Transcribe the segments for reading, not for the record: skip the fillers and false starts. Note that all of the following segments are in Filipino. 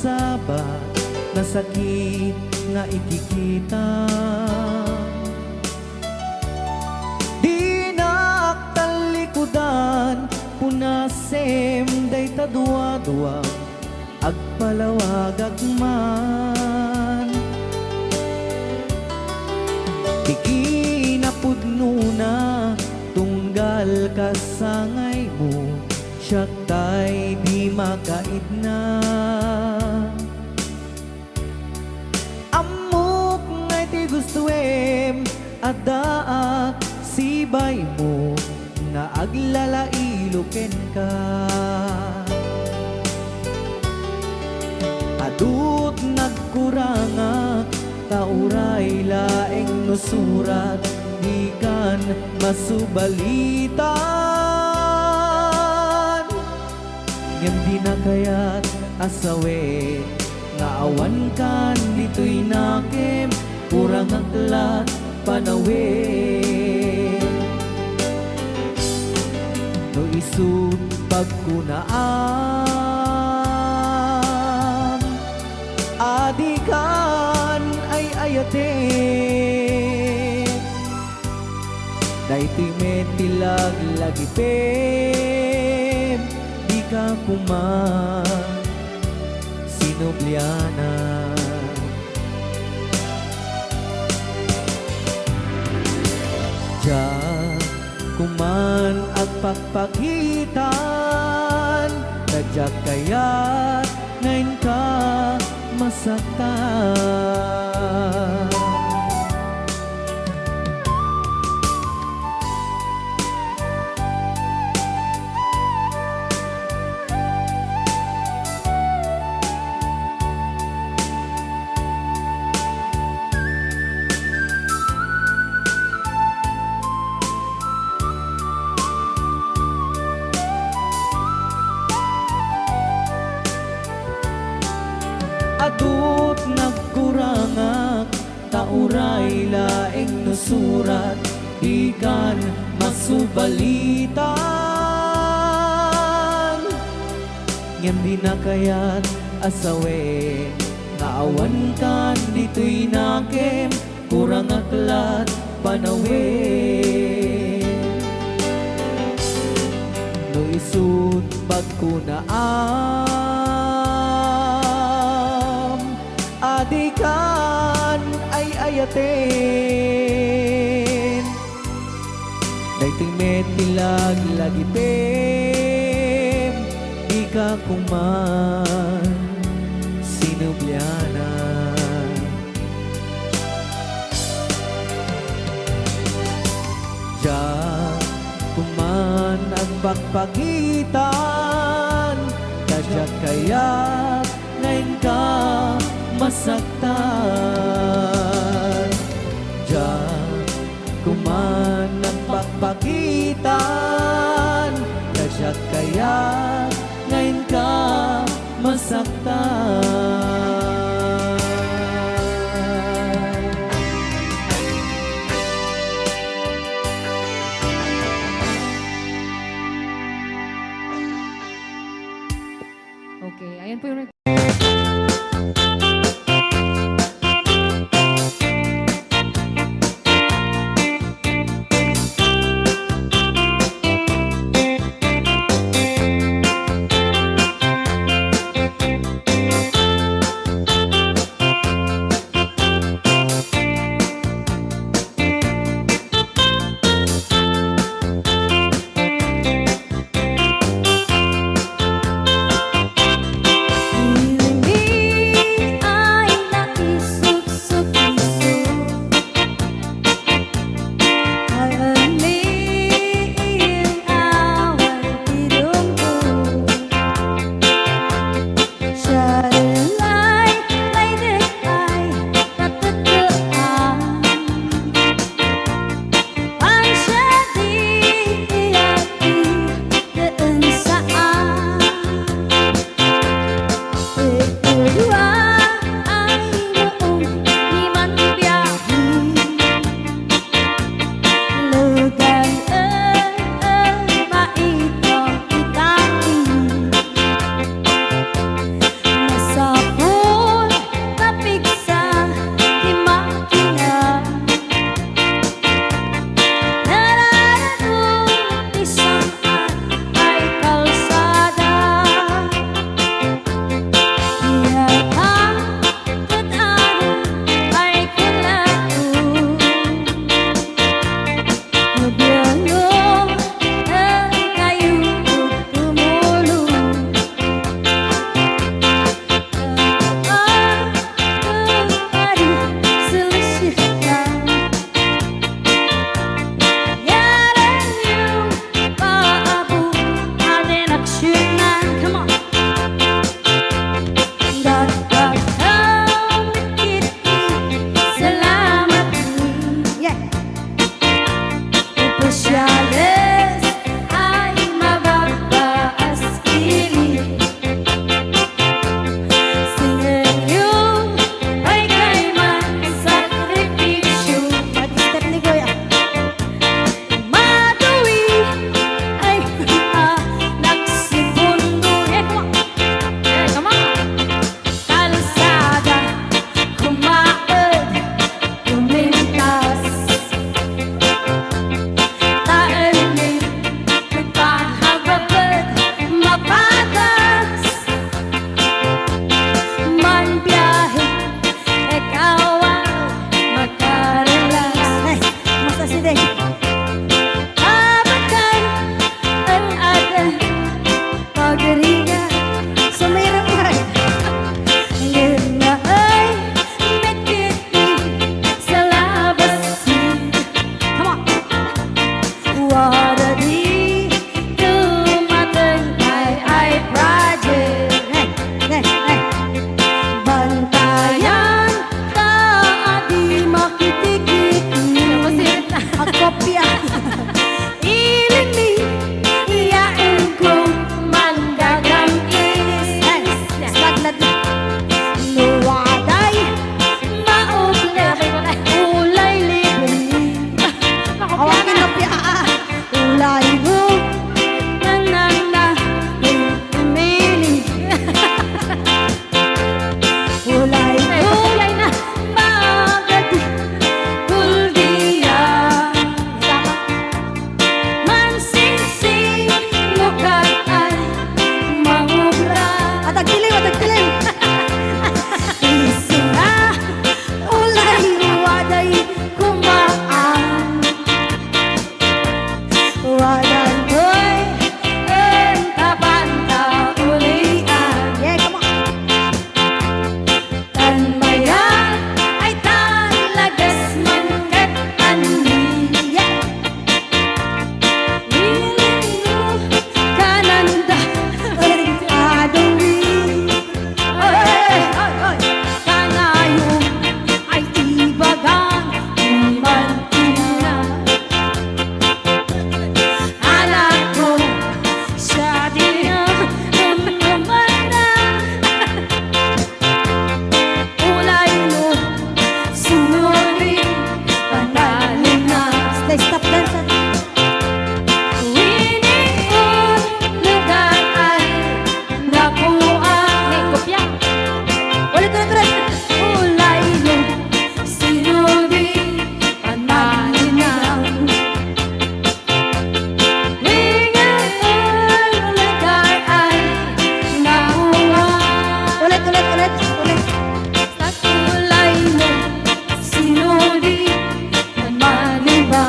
sabat na sakit nga ikikita. Di naktalikudan punasem day tadua-dua agpalawag agman. Di kinapudno na tunggal kasangay mo, siya tay di makaid na. Amok ngay ti gustuem adaak sibay mo na aglalailuken ka. Adut nagkurangak tauray laeng nusurat ikan masubalitan. Ngem di na kayat asawe nga awan kan dito'y nakem kurang aklat panawe. No isud pagkunaan adikan ay ayate. Daytoy metilag lagi pem di ka kuman sinubliana. Diyan kuman agpagpagitan nadyak kaya't ngayon ka masaktan. Adut nagkurangak tauray laeng nusurat ikan masubalitan. Ngem di na kayat asawe nga awan kan dito'y nakem kurang aklat panawe. No isud pagkunaan adikan ay ayaten. Daytoy metilag lagi pem di ka kuman sinubliana. Diyan kuman agpagpagitan kadyak kaya't ngayon ka masaktan. Diyan kuman nagpagpagitan kadyak kaya't ngayon ka masaktan. Okay, ayan po yung sosyales ay mababaas kilig. Sinenyo ay kay magsakripisyo. Pag-step ni Kuya. Matuwi ay nagsipundo. Come on. Kalsada, kumaad, tumintas. Taanin, nagpahababad, mapatas. Man biyahe, ikaw ang makarelax. Ay, kumusta si Dave? Abatan, ang adan, pagringan, sumirap ka. Ngayon na ay nagtitig sa labasin. Come on! Wala di tumatangay ay project. Bantayan ta di makitikik. Agkopya. Ilimi, iyain ko manggagamis. Slaglad. Nuwaday, maubla, ulay libing. Hawakin na piya. Ulay mo, nanana, umili. Ulay mo, magati, kuldiya. Mansingsing, lukat ay mangubra. Atagdilim, atagdilim. Isina, ulay, waday, kumaan. Wadan ko'y entapan-ta ulian. Yeah, come on. Tanbayan ay talagas man kat ani. Yeah. Wilino kananda adawi. Kanayo ay ibagang imantina. Anak ko siya din ang umana. Ulay mo, sunurin, panalin na. Stop dance. Winion, lugar ay nakuha. Kopya. Ulit. Ulay mo, sinurin, panalin na. Winion, lugar ay nakuha. Ulit. Ulay mo, sinurin, panalin na.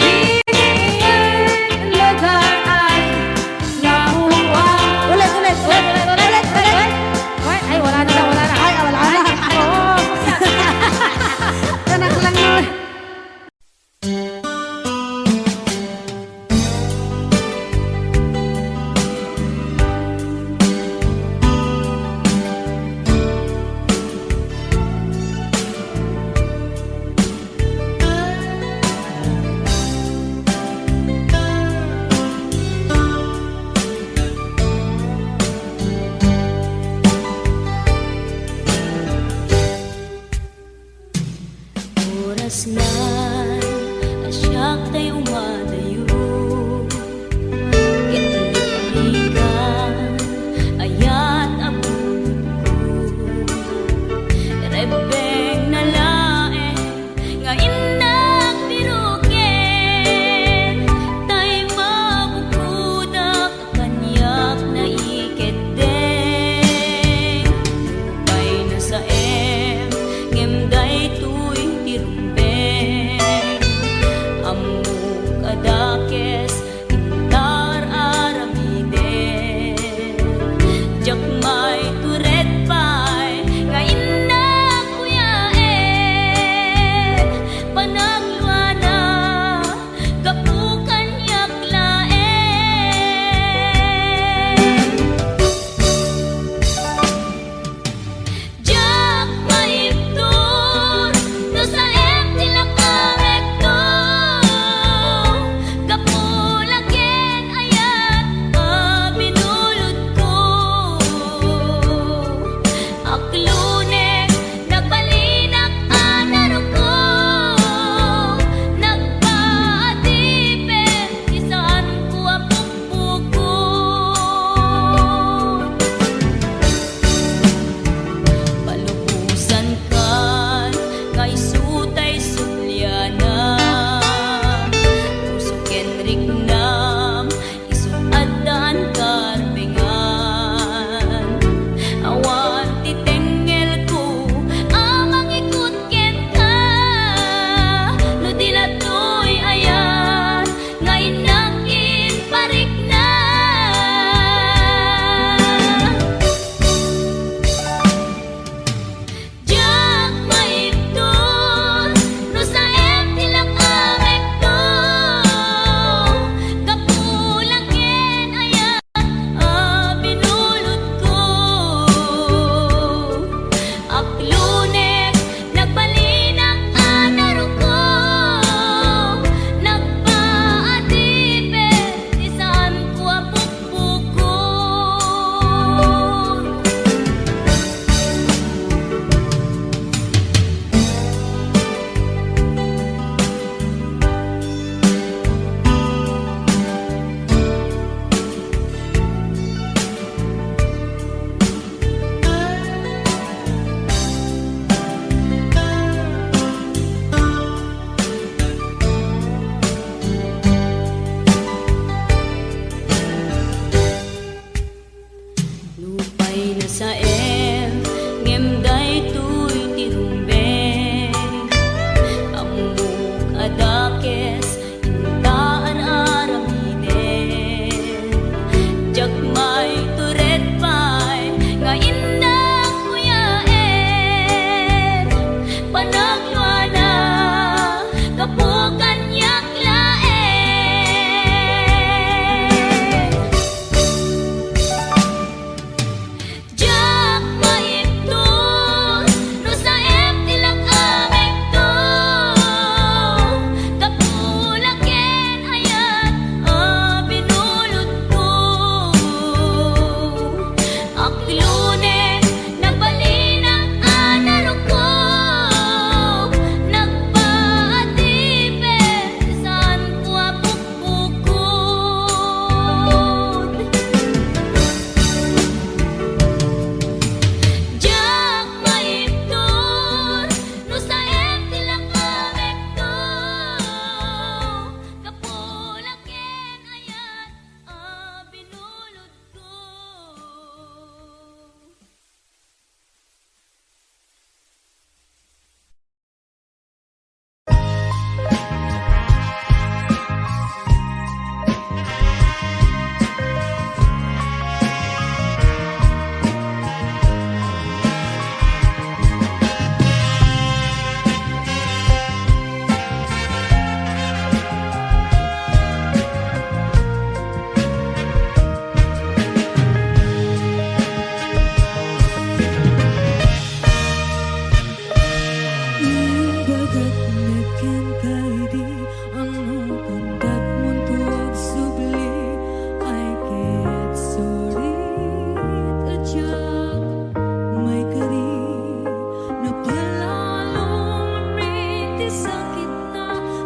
Winion, lugar ay nakuha. Ulit. Ay, wala na. Ay, wala na. Oo. Tanak lang nun. Oras na asyak tayo umadayo. Italipan ayat ako. Rebeng na lae nga inak biruken. Tay mabukudak kanyak na iketeng. Lupay na sa ngemday tuy tirumpeng. Amuk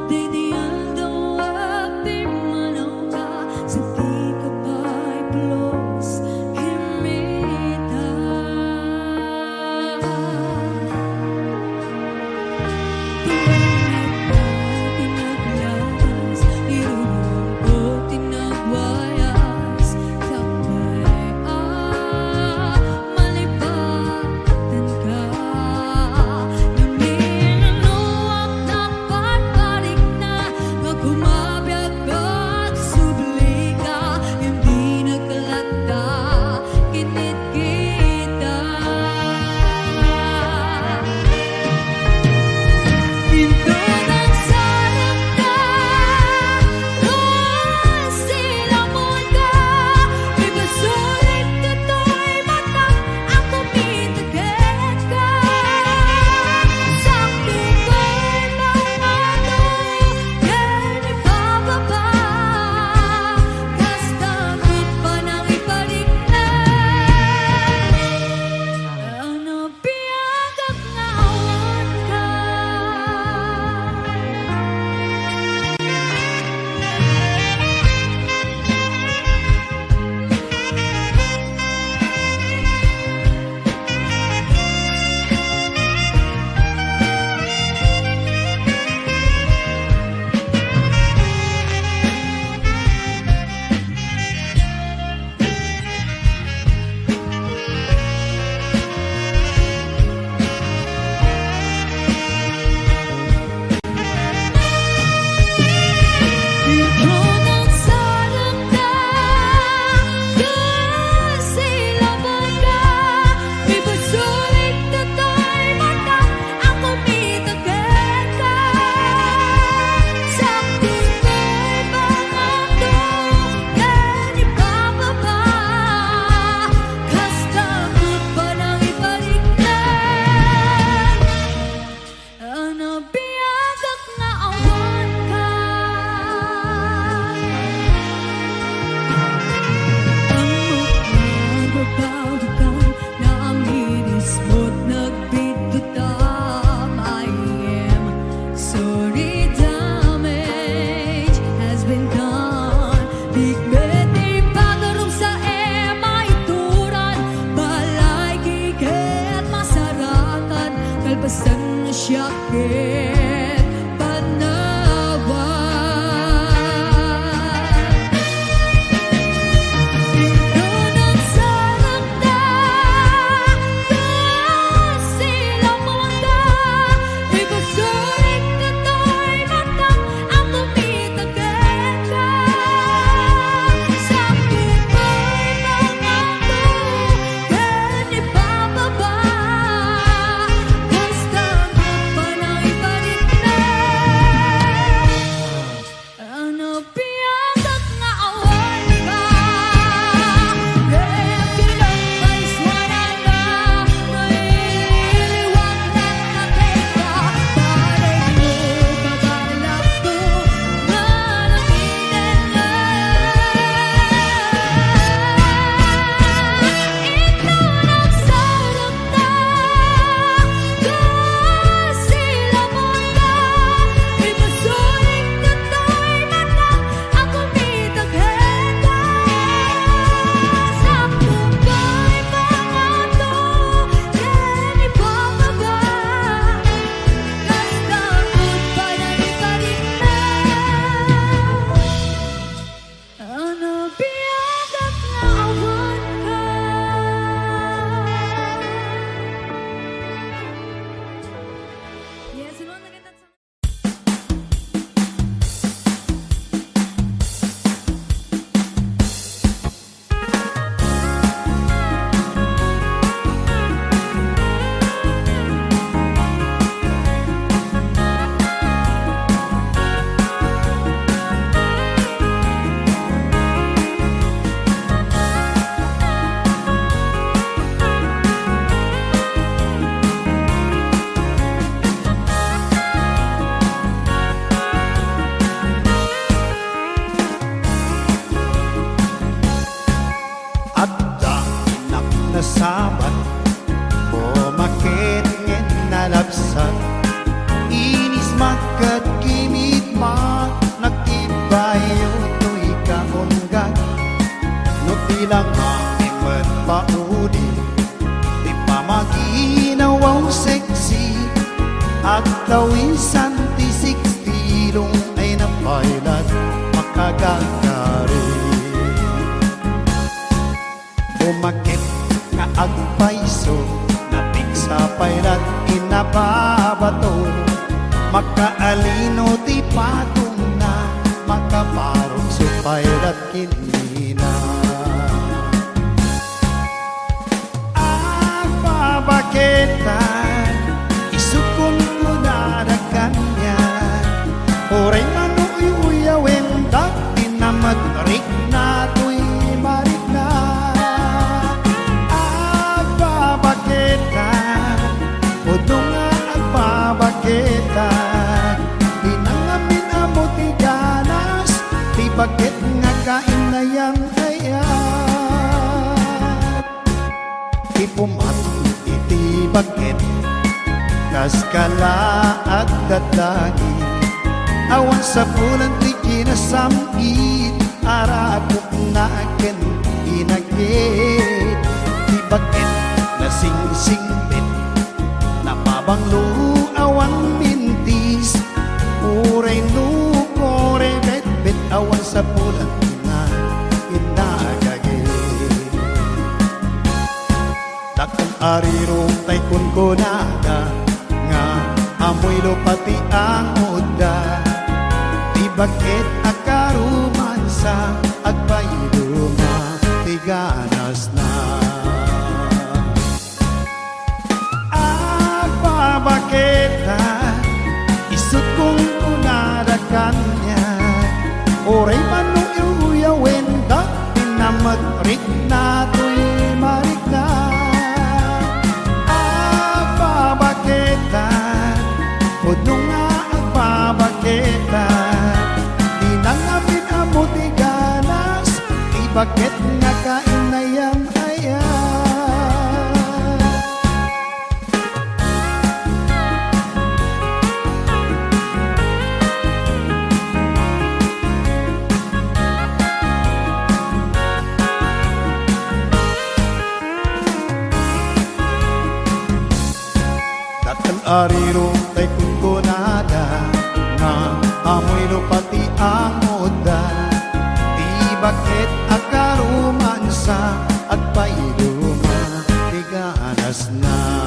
Di dialdo at di manaw ka sa di ka ba'y plus himita. Tinaglas, irunong ko tinagwayas, sakay malipatan ka. Naminunuwag na pagbalik na, magkumabiyag at subli ka, hindi nagkalata, kinit kita. Pinto ng sarap na, kung silamon ka, may basulit kato'y matang, ako mitagit ka. Sakto ko'y mamato, yan ibababa, kas takot pa nang ibalik na. Ano biyagak na awan ka? Pinto ng sarap na, kung silamon ka, may basulit kato'y matang, ako mitagit ka. Sakto ko'y mamato, yan ibababa, kas takot pa nang ibalik na. Ano biyagak na awan ka? Ang magbabawdukan na ang inis mo't nagbidutam. I am sorry, damage has been done. Bigmet ipagarum sa ema ituran, balay kiket masarakan, kalpasan na siyakit panawan. Pinto ng sarap na, kung silamon ka, may basulit kato'y matang, ako mitagit ka. Sakto ko'y mamato, yan ibababa, kas takot pa nang ibalik na. Ano biyagak na awan ka? Kaya kinapay swara na, nailiwag na nakita, parang mo kabalak ko, nalaminan na. Ito ng sarap na, kung silamon ka, may basulit kato'y matang, ako mitagit ka. Sakto ko'y mamato, yan ibababa, kas takot pa nang ibalik na. Ano biyagak na awan ka? Yes, ano ang nagandang sa... nasabat Pumakit ngin nalabsat Inis makat kimit sumakit nga agpaiso, napik sa payrat inababato, makaalino ti patong na, makaparong sa payrat kinina. Agbabaketan, isukon ko na na kanya, oray manuuyawen, dati na matrik na to'y marik na. Agbabaketan, udo nga agbabaketan, pinangamin amo ti ganas, ti bakit nga kain na yang ayat. Ti pumato iti bakit, kas kala at dadagi, awan sa pulan ti kinasamit, arakot na akin inagit. Ti bakit na sing-singpit, napabanglo awan mintis, uray no kore bet-bet, awan sa pulan na inagagit. Dakong arirong tay kunkunada, nga amoy lupati ang oda, di bakit akaruman sa agpayuduma, ti ganas na. Agbabaketan, isut kong kunada kanya, oray manuuyawen, dati na matrik na to'y marik na. Agbabaketan, udno nga agbabaketan, di nang amin amo ti ganas, di bakit nga kain na yang ayan. Datan arirong tay kunkunada, nga amoy lupati ang oda, di bakit akaruman sa agpayluma, di ganas na.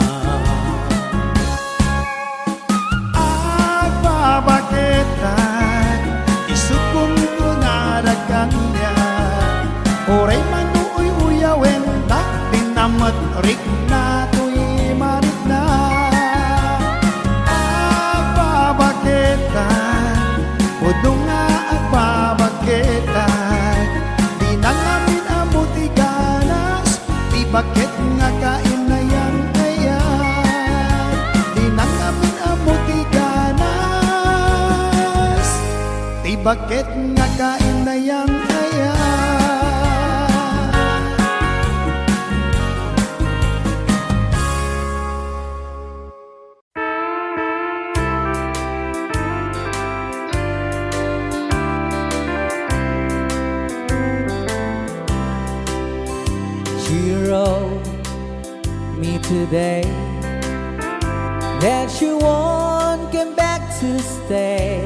Agbabaketan, isut kong kunada kanya, oray manuuyawen, dati na matrik na to'y marik na. Agbabaketan, udo nga agbabaketan, di nang amin amo ti ganas, di bakit nga kain na yang ayan. Di nang amin amo ti ganas, di bakit nga kain na yang ayan. She wrote me today that she won't come back to stay,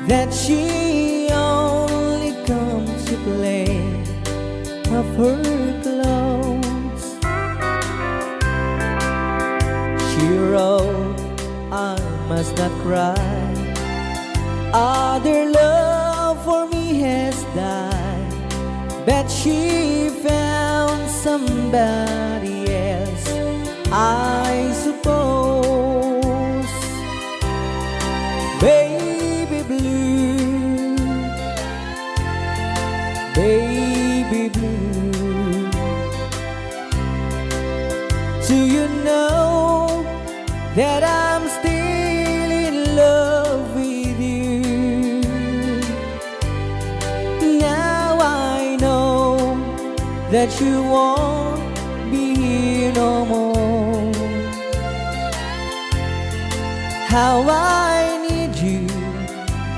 that she only comes to play of her clothes. She wrote, I must not cry, other love for me has died, but she found somebody else, I suppose. Baby blue, baby blue, do you know that I'm still in love with you? Now I know that you won't be here no more. How I need you,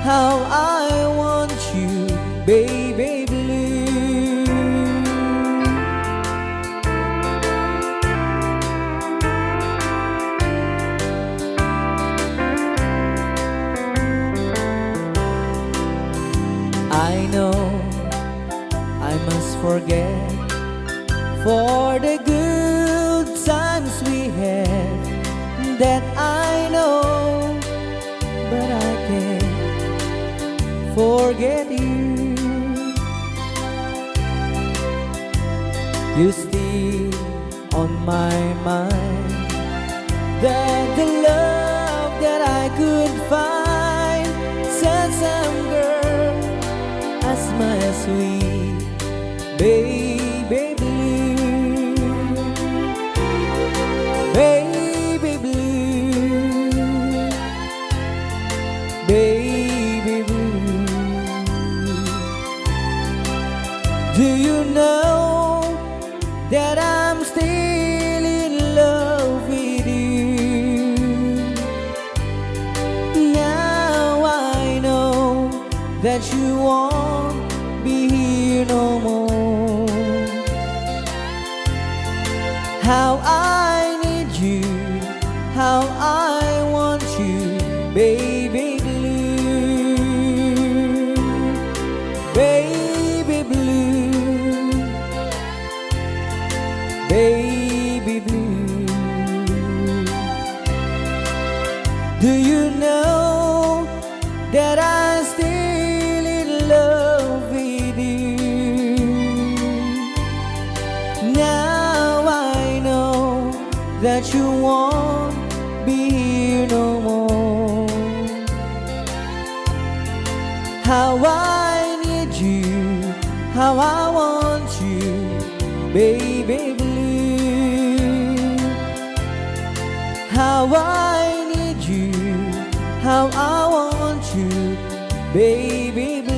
how I want you, baby blue. I know I must forget for the good times we had that I know, but I can't forget you. You still on my mind, the love that I could find, said some girl as my sweet baby blue, baby blue, baby blue. Do you know that I'm still in love with you? Now I know that you won't be here no more. How I need you, how I want you, baby blue, baby blue, baby blue. Do you know that I'm still in love with you? Now I know that you won't be here no more. How I need you, how I want you, baby blue. How I need you, how I want you, baby blue.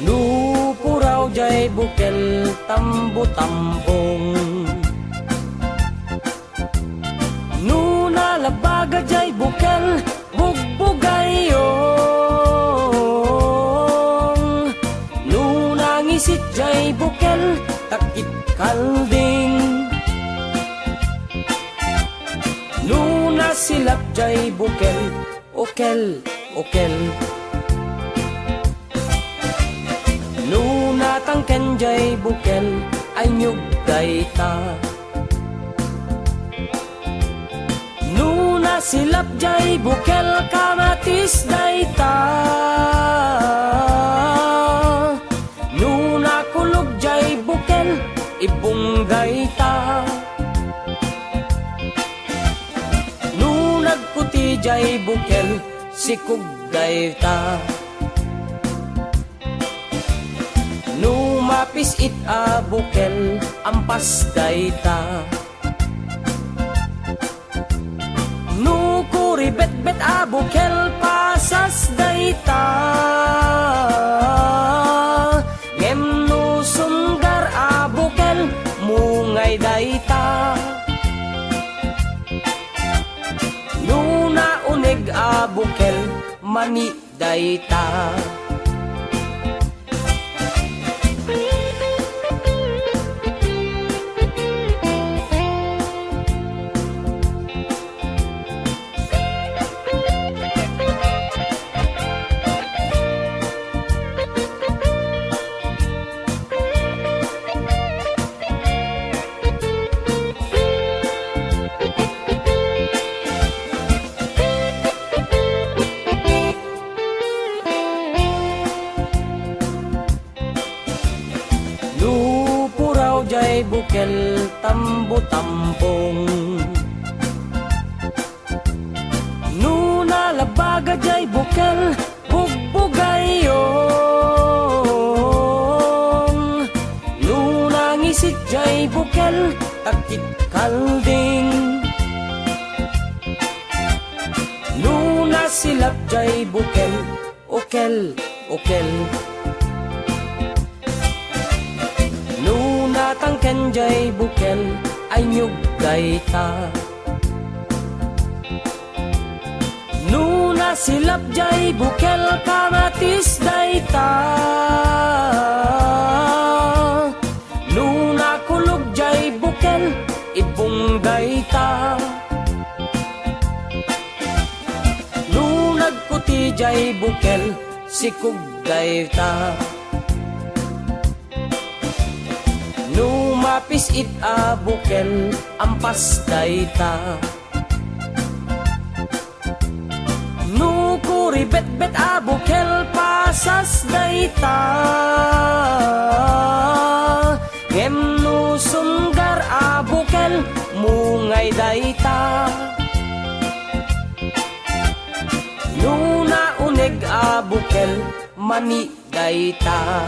Lupuraw jay bukel tambo tambong, nuna labaga jay bukel bugbugayong, nuna ngisit jay bukel takit kalding, nuna silap jay bukel okel okel. Nuna tangken jay bukel ay nyug dayta, nuna silap jay bukel kamatis dayta, nuna kulog jay bukel ibong dayta, nunag puti jay bukel sikug dayta. Numapis it a bukel ampas dayta, nukuri bet-bet a bukel pasas dayta, ngem nu sunggar a bukel mungay dayta, nuna unig a bukel mani dayta. Jay bukel tambo tambong, nuna labaga jay bukel bugbugayong, nuna ngisit jay bukel takit kalding, nuna silap jay bukel okel okel. ken jay bukel ay nyug dayta. Nuna silap jay bukel kamatis dayta. Nuna kulog jay bukel ibong dayta. Nunag puti jay bukel sikug dayta. Numapis it a bukel ampas dayta. Nukuri bet a bukel pasas dayta. Ngem nu sunggar a bukel mungay dayta. Nuna uneg a bukel mani dayta.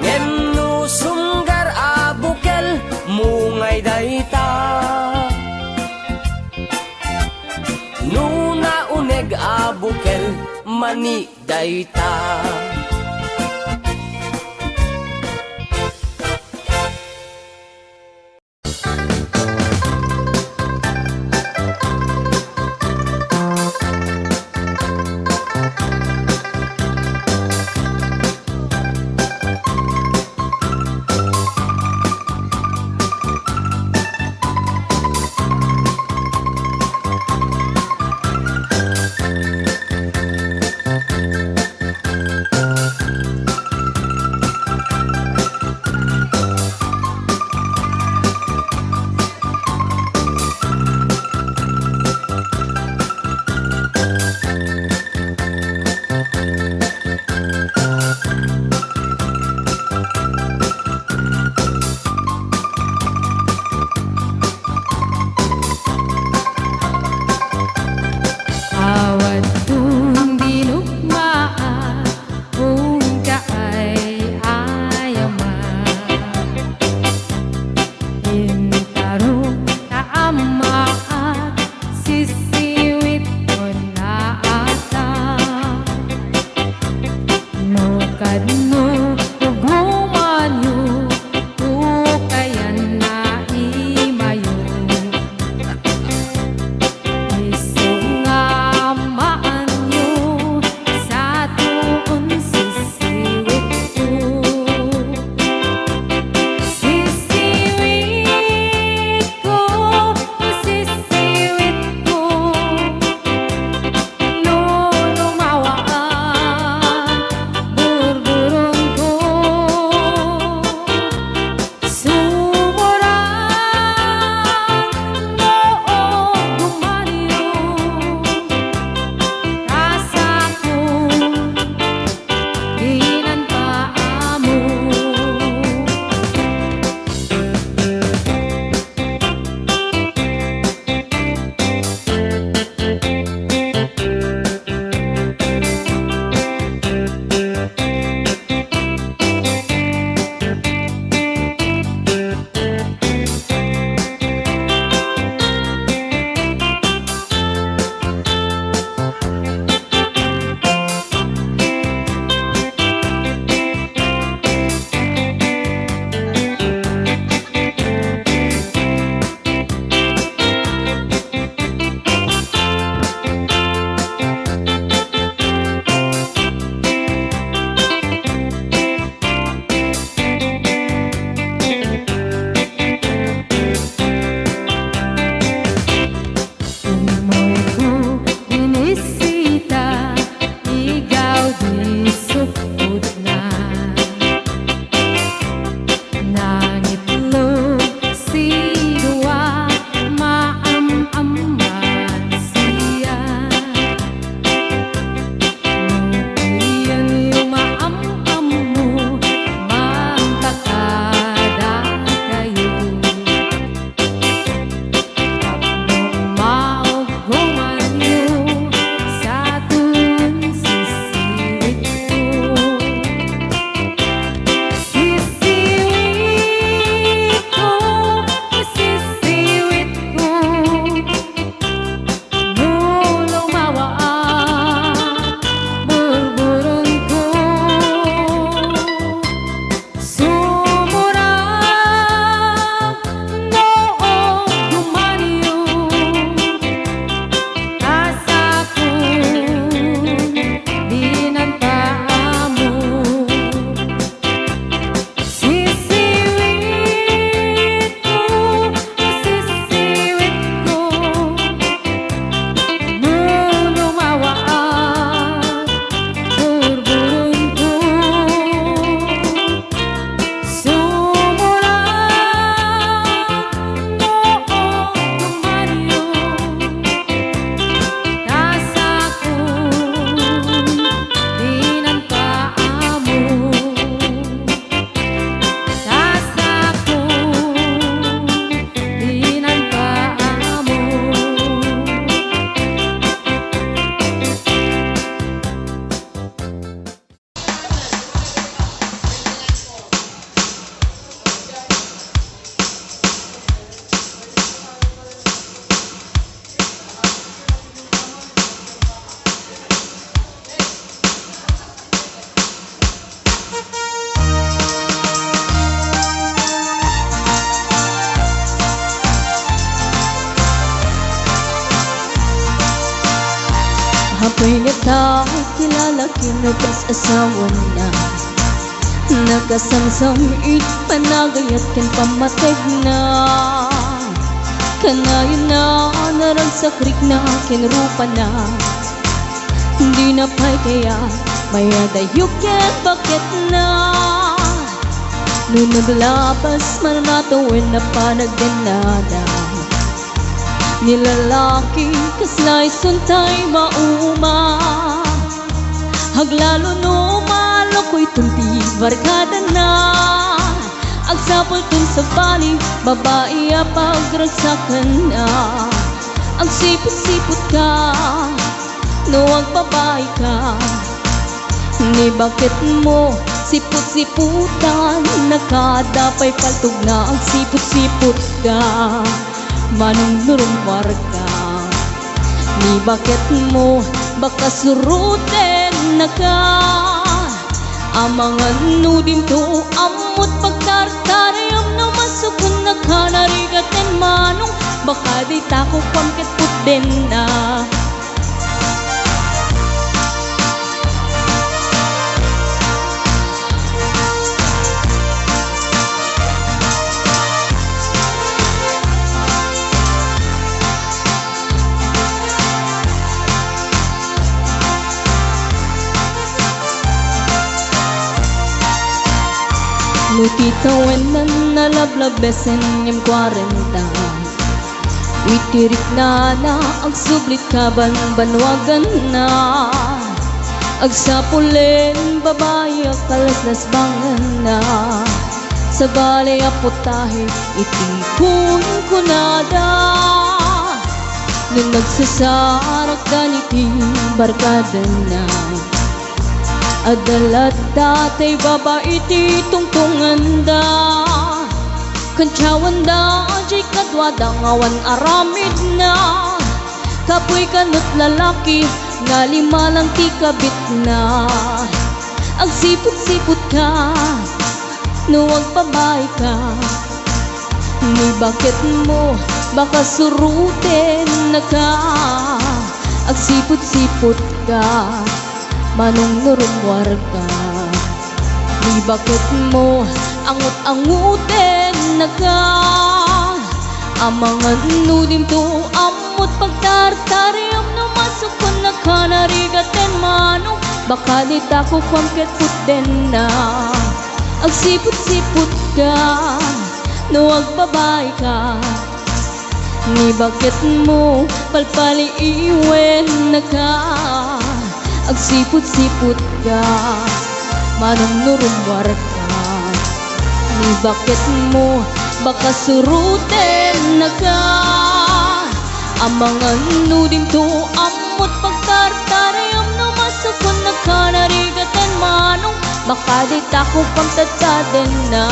Ngem nu sunggar a bukel mungay dayta. Nuna uneg a bukel mani dayta. Hapay nga ta kilala kinubas asawa na nagasamsam panagayat ken pamateg na kanayon na narag sa krik na kinrupa na hindi na pay kaya maya dayo ket bakit na nung naglabas man natawin na panagdanada nilalaki kaslay suntay mauma haglalo no malokoy tunti barkada na agsapol tun sa bali babae pagragsakan na ang sipot-sipot ka no ang babae ka ni bakit mo sipot-siputan nakadapay paltog na ang sipot-sipot ka manong nurumwar ka ni bakit mo baka suruten na ka amangan nudim to amot pagtartarayam na masukun na ka narigaten manong baka di tako pamket putden na Nutitawen na nalablabesen yung 40 Witirik na ang sublit kaban banwagan na Agsapulen babae kalaslas bangan na Sa balay aputahe itikun kunada Nung nagsasarak ganiti barkada na Adalat datay babae ti tungtungan da Kantsawan da jay kadwada ngawan aramid na Kapoy kanot lalaki nga lima lang ti kabit na Agsipot-sipot ka nuwag pabay ka Ni bakit mo baka suruten na ka Agsipot-sipot ka manong nurumwar ka Di bakit mo angut-anguten na ka Amangan nudim to amot pagtartariyam na masukon na ka narigaten manong baka di tako kwamket putden na Agsipot-sipot ka nuwag babay ka Ni bakit mo palpali iwen na ka Agsipot-sipot ka, manong nurumwar ka Ni bakit mo baka suruten na ka Amangan nudim to amot pagtartarayam na masukon na ka narigaten manong baka di tako pagtataden na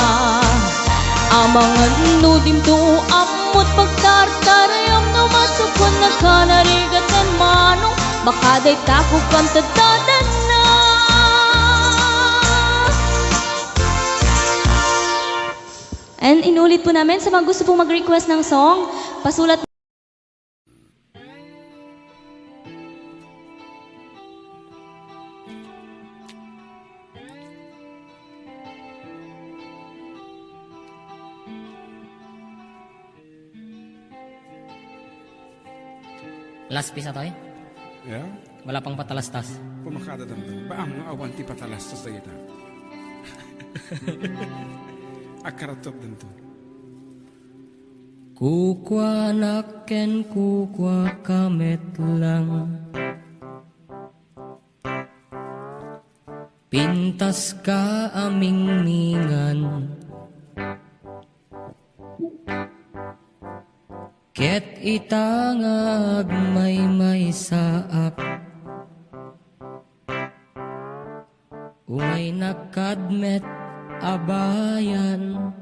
Amangan nudim to amot pagtartarayam na masukon na ka narigaten manong baka day tako kang tatadan na And inulit po namin sa mga gusto pong mag-request ng song, pasulat Last piece na to eh. Ya, Wala pang patalastas. pumakada dandan. Ba ang awan ti patalastas sa ita. Akaratop dandan. Kukwa naken kukwa kamet lang Pintas ka aming mingan Ket itangag may saak Umay nakadmet abayan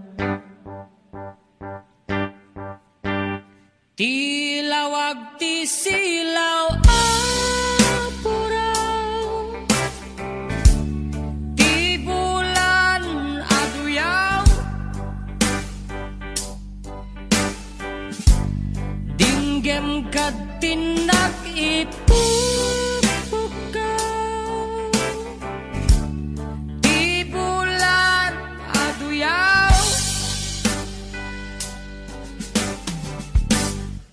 Tilawag ti silaw apuraw Ti bulan aduyaw Dinggem kad tinak ipupay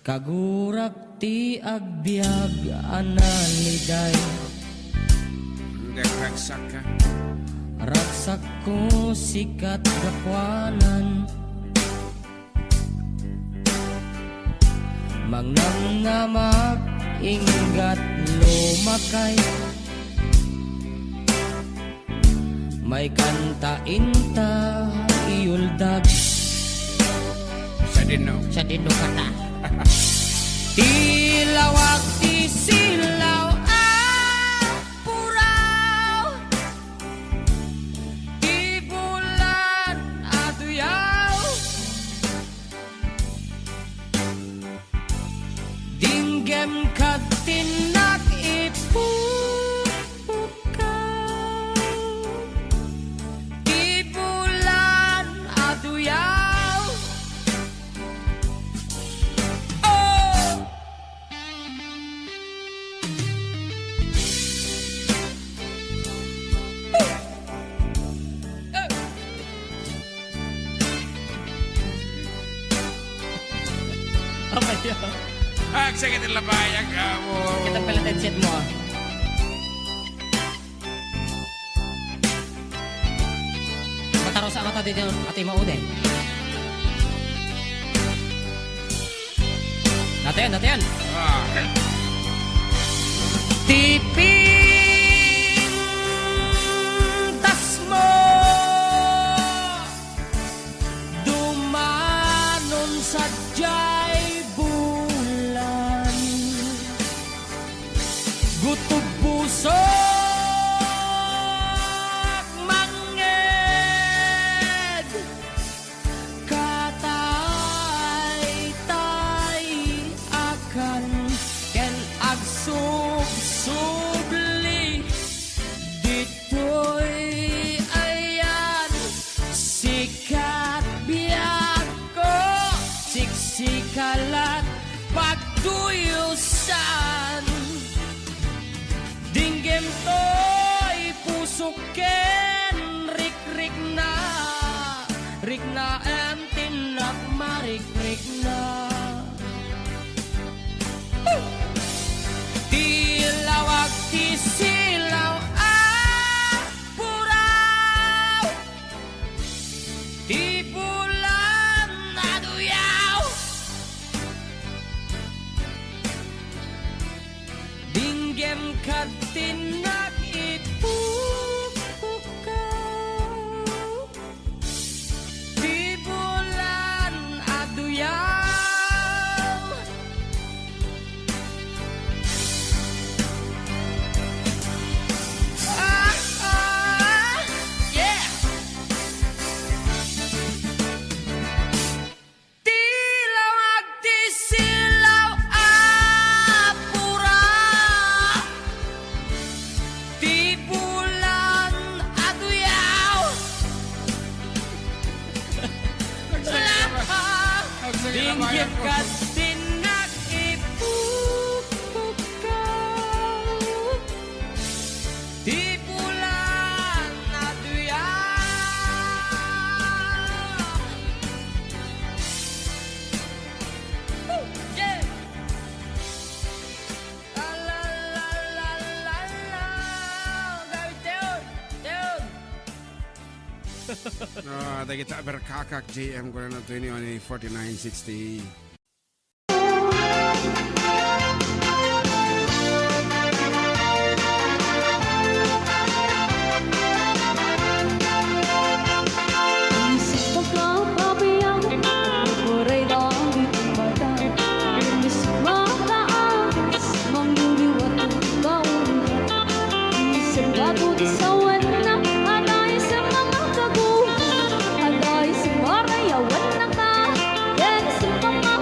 Kagurak ti agbyag analiday. Nagraksak ka. Raksak ko sikat gakwanan. Mangnangamak inggat lumakay. May kanta inta iuldag. Sa dino. Sa dino kata. Tilawag ti silaw puraw. Ti bulan aduyaw. Dinggem katinak ipupukaw. Ti bulan aduyaw. Oh! Apa ya? Sige nila bayag ka mo. Kita pala headset mo ah. Mataro sa mata dito at imaudin. Natin. Ah. Tiping tas mo dumanon sa jay bulan. Gutog puso manged katay-tay akan ken agsubsubli ditoy ayan sikat biag ko siksikalat pagduyusan. Dinggem to'y pusok ken rik-rik na em tinak marik-rik na. Tilawag ti silaw puraw. Ti bulan aduyaw. Dinggem katinak ipupukaw. Ti bulan aduyaw. Yeah. Tilawag ti silaw puraw. Ti bulan aduyaw. Salamat. Dinggem katinak ipupukaw. Ti bulan aduyaw. Yeah. La la la la la la. Gawi teon. No, da kita berkakak JM ko na 4960. Isip mo ka pabayang Buray lang ditong mata Inis mataas Mangliliwat ang kaulat Isip babot sa wana Alay sa mga kaguhan Alay sa marayawan na ka Yan sa mga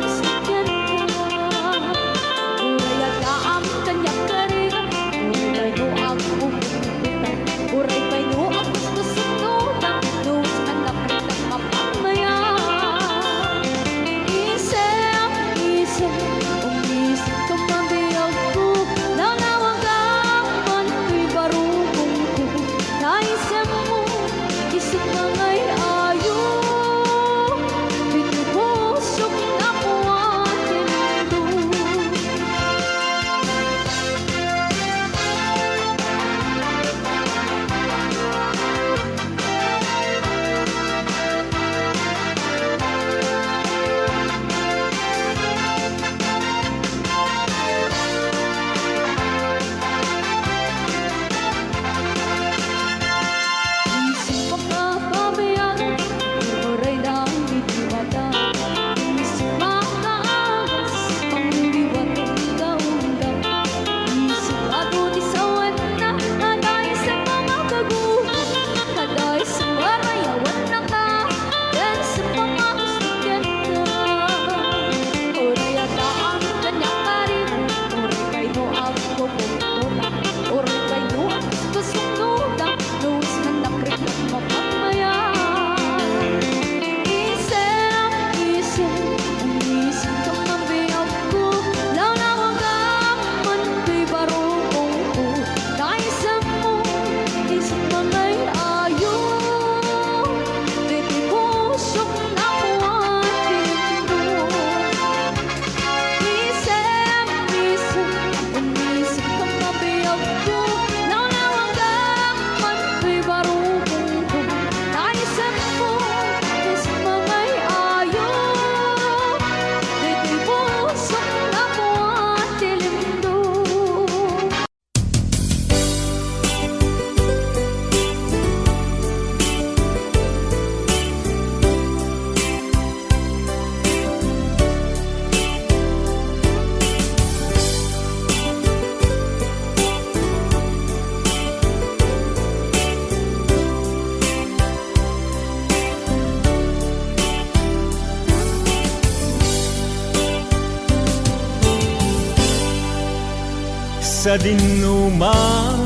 sa dinuman,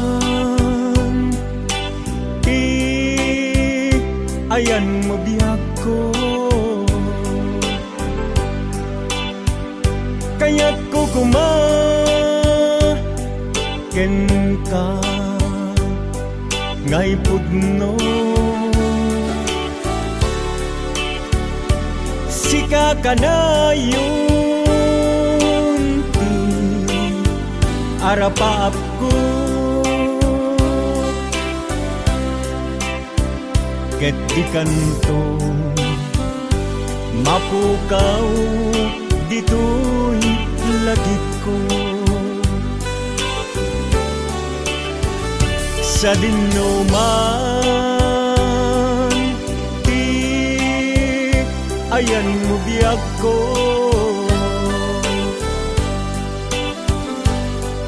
ayan mo biyag ko. Kaya't ko ken ka ngay pudno, sika ka na yun arapaap ko. Ket di kanto mapukaw dito'y lagit ko. Sa dinuman ayan mo biyag ko.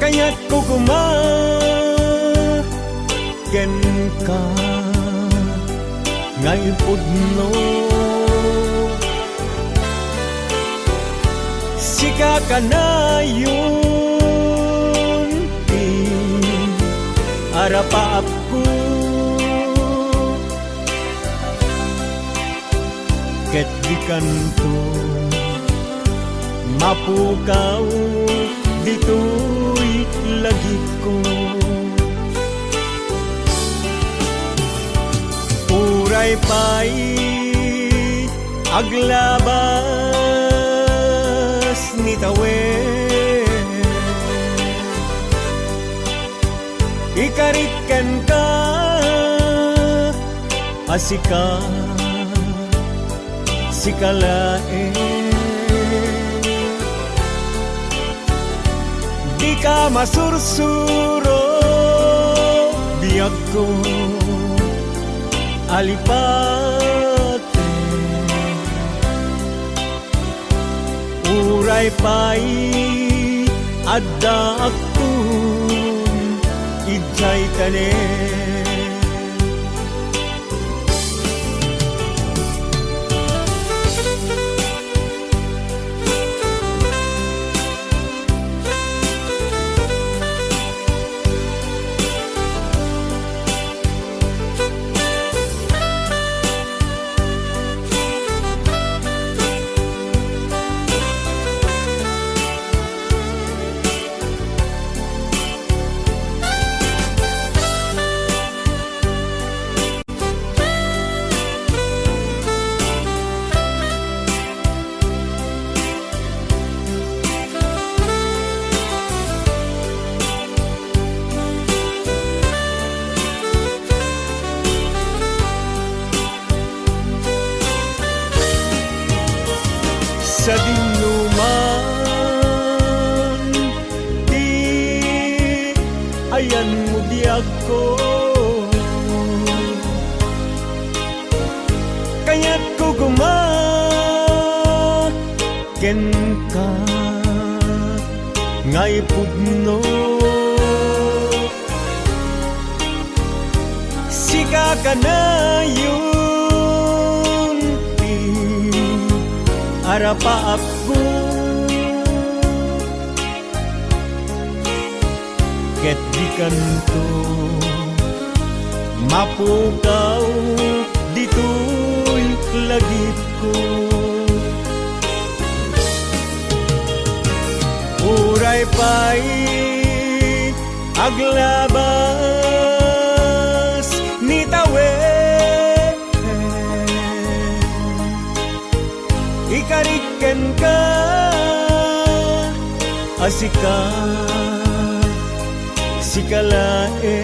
Kaya't ko ken ka ngay pudno, sika ka na yun arapaap ko. Ket di kanto mapukaw dito'y lagit ko. Uray pa'y aglabas ni tawen, ikariken ka asika sikalae. Di ka masursuro biyag ko alipate. Uray pa'y adda akton ijay tanen. Sa dinuman ayan mo biyag ko. Kaya't ko ken ka ngay pudno, sika ka na yun arapaap ko. Ket di kanto mapukaw dito'y lagit ko. Uray pa'y aglabas ni tawen, ikariken ka asika sikalae.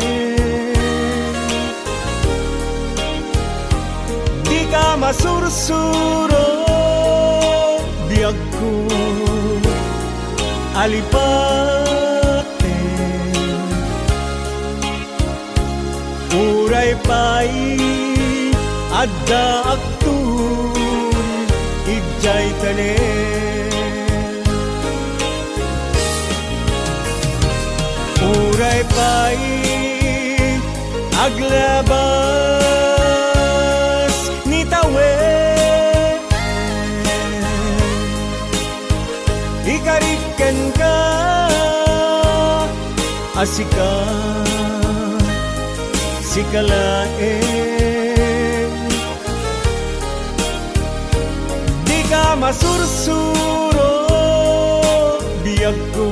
Di ka masursuro biyag ko alipate. Uray pa'y adda akton ijay tanen. Uray pa'y aglabas ni tawen, ikariken ka asika sikalaeng di ka masursuro biyag ko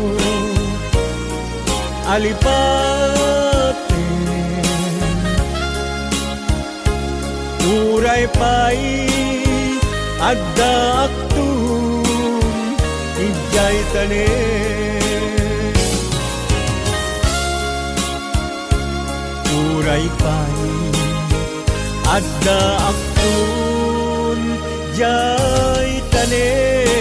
alipate uray pay adda aktun ijay tanen uray pay adda aktun jay tanen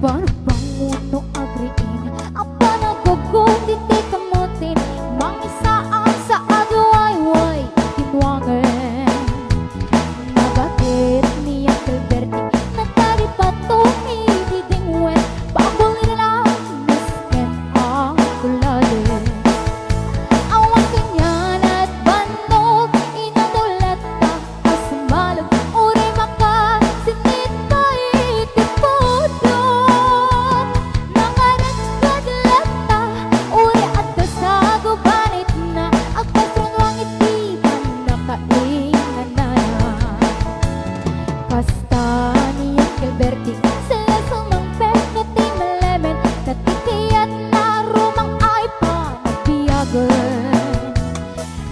Para bang mundo agriin apa nagugundit di kamutin mangisaan sa agaway-way kinwangan nabakit niya Alberti natari patumi didingwen pabulin lang misken ang kulade awan kanyan at bandog inadulat ka asmalog uri maka sinit ka itipudo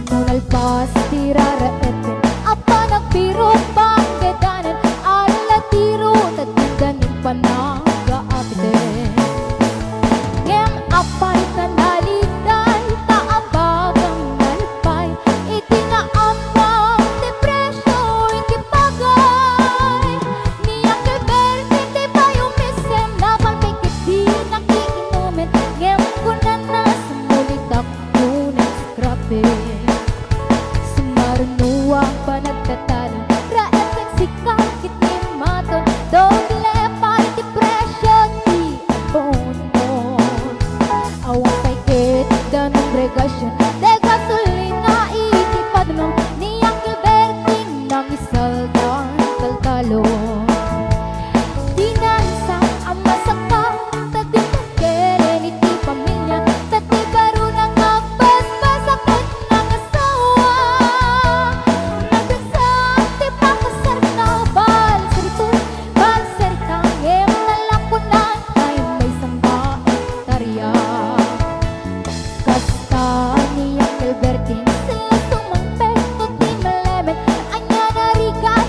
Nalpas tirara etin apa nagbiro panggedanan ala tiro tagdanin panaga apiten ngem apay kanaliday kaabagang nalpay iti nga amang depresyo iti pagay niyak Alberti di bayo misem napalpikit di nakikinumin ngem kunan na sumulitak kunan skrape Sumarunuang panagtatanan Raepin si kakit ni maton Doble party pressure di abonon Awang kay kit danong regasyon De gasolina iti padmang Niyang Alberti nang isaldan kalkalon Dinansang ang masakang Tati pagkeren iti pamilya Tati baro nang magbasbas akot ng asawa Nagdansang ti pakasar na balseriton Balserikang em nalakunan ay may sambaeng tarya Kasta niyang Alberti sila sumangpek Tuti malemen anya narigat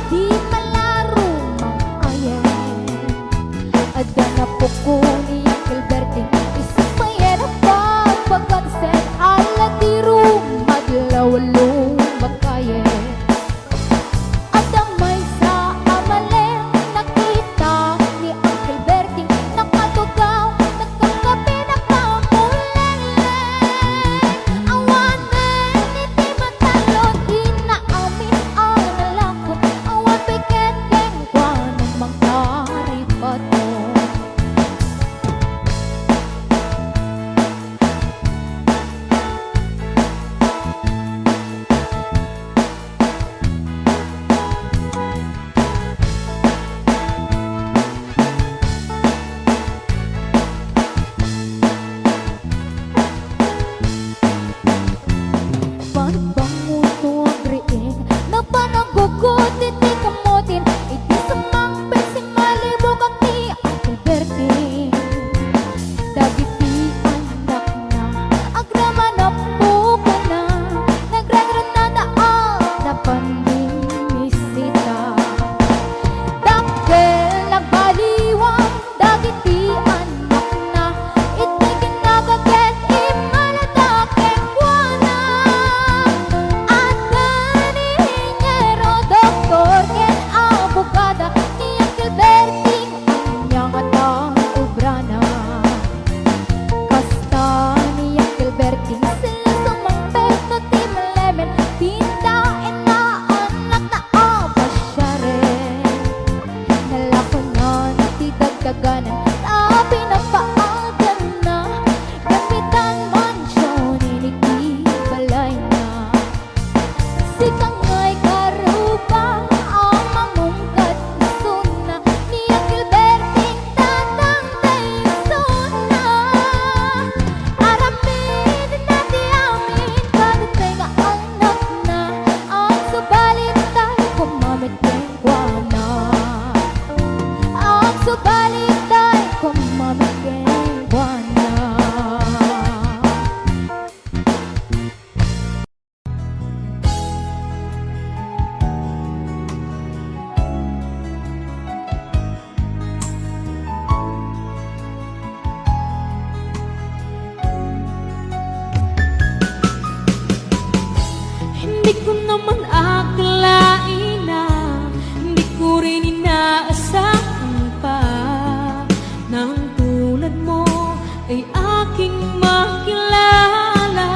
kuana. Ang subalit ay kumamigay kuana. Hindi ko naman akalain na hindi ko rin inaasahan pa nang tulad mo ay aking makilala.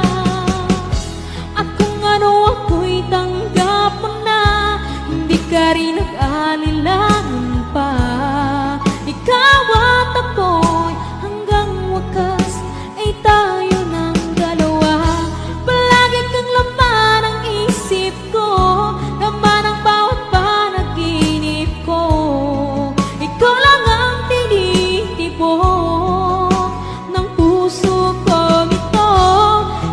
At kung ano ako'y tanggap mo na, hindi ka rin nag-alilangan pa. Ikaw at ako'y hanggang wakas ay tayo ng dalawa. Palagi kang laman ng isip ko, laman ng bawat panaginip ko. Ikaw lang ang tinitibok ng puso kong ito.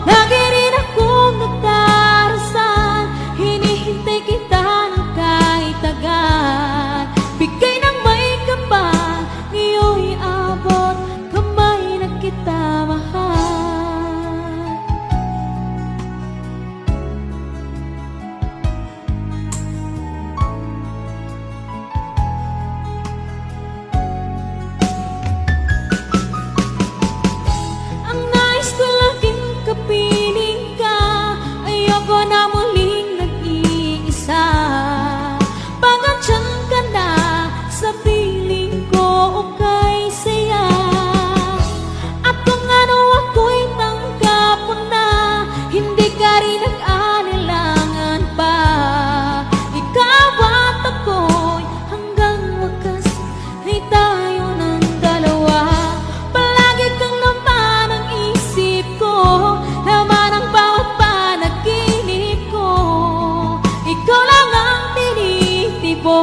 Lagi rin akong nagdarasal, hinihintay kita ng kahit agad. Bigay ng may kapal, ngayon'y abot kamay na kita mahal. Ang nais ko laging kapiling ka, ayoko na muling nag-iisa. Pagandyan ka na sa piling ko, okay saya. At kung ano ako'y tanggap mo na, hindi ka rin nag-alilangan pa. Ikaw at ako'y hanggang wakas ay tayo ng dalawa. Palagi kang laman ng isip ko, laman ng bawat panaginip ko. Ikaw lang ang tinitibok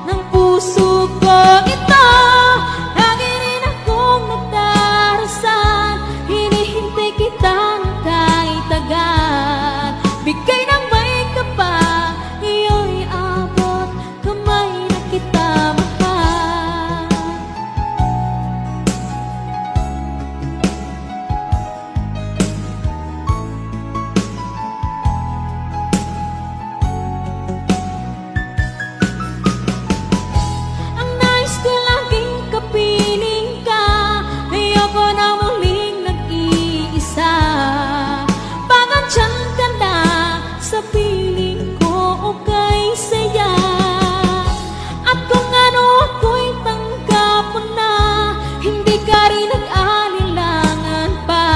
ng puso ko ito. Lagi rin akong nagdarasal, hinihintay kita ng kahit agad. Bigay ng may kapal, ngayon'y abot kamay na kita mahal. Ang nais ko laging kapiling ka, ayoko na muling nag-iisa. Pagandyan ka na sa piling ko, okay saya. At kung ano ako'y tanggap mo na, hindi ka rin nag-alilangan pa.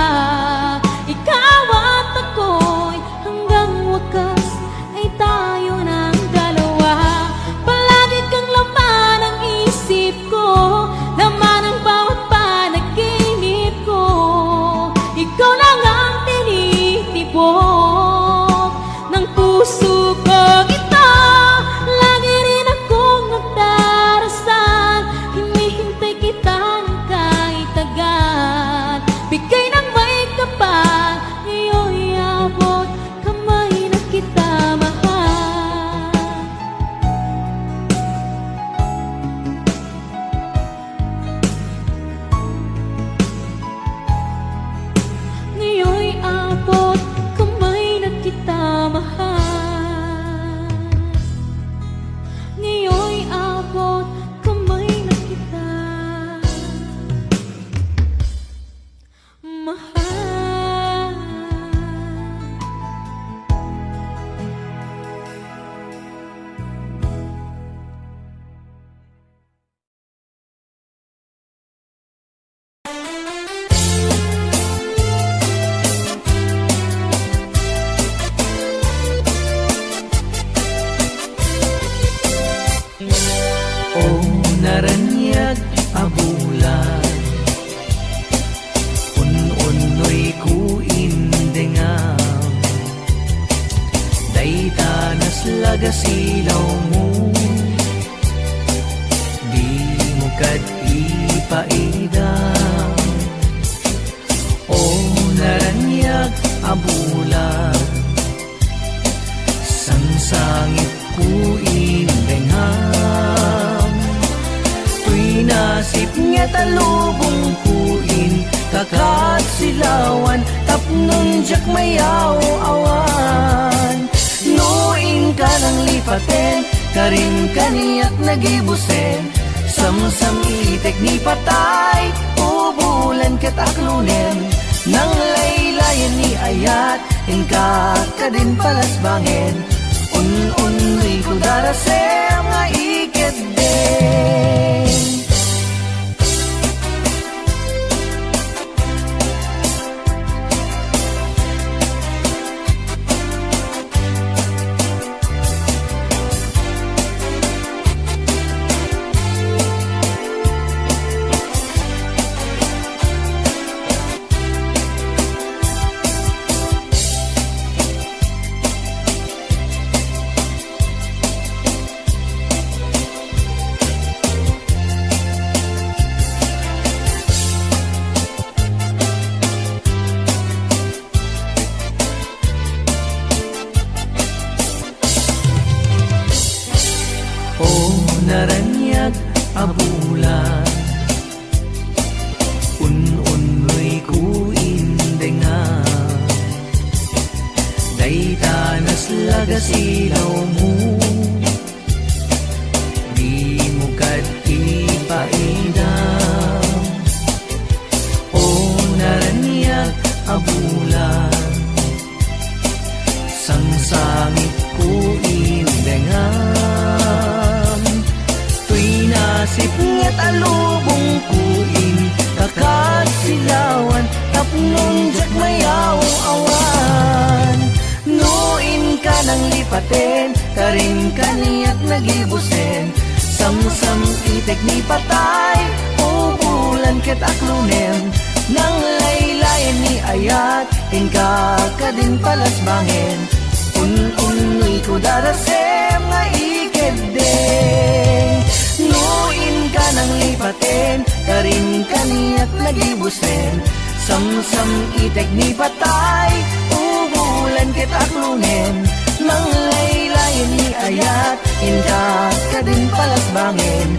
Ikaw at ako'y hanggang wakas ay tayo ng dalawa. Palagi kang laman ng isip ko, laman ng bawat panaginip ko. Ikaw lang ang tinitibok ng puso kong ito. Lagi rin akong nagdarasal, hinihintay kita ng kahit agad. Bigay ng may kapal, ngayon'y abot kamay na kita mahal. Ngayon'y abot kamay na kita mahal. Ngayon'y abot kamay na kita mahal. O naranyag abulan, un-unoy ku indengam, daytanas laga silaw mo, di mo kad ipaidam. O naranyag abulan, sang sangit ku talubong kuin kakat silawan tapnon jak mayaw awan nuin ka ng lipaten karin kaniyak nagibusen samsam itek ni patay ubulan ket aklunen nang laylayan ni ayat ingka kadin palasbangen un-unoy ko darasem nga iket din. Naranyag abulan un-unoy kuin denga daytanas lagas ilaw mo di mo kad ipaidam o naranyag abulan sangsangit kuin denga nasip nga't alubong kuin kakat silawan tapnon jak mayaw awan nuin ka ng lipaten karin kaniyak nagibusen samsam itek ni patay ubulan ket aklunen nang laylayan ni ayat ingka kadin palasbangen un-unoy ko darasem nga iket din. Nuin ka ng lipaten karin kaniyak nagibusen samsam itek ni patay ubulan ket aklunen nang laylayan ni ayat inka kadin palasbangen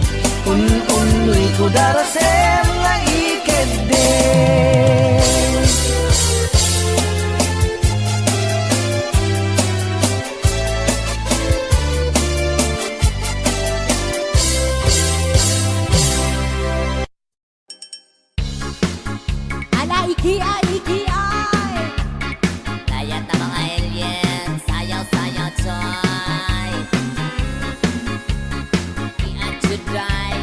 un-unoy ko darasem nga iket din. Iki ay Kaya na mga alien, sayaw-sayaw choy I-atsuday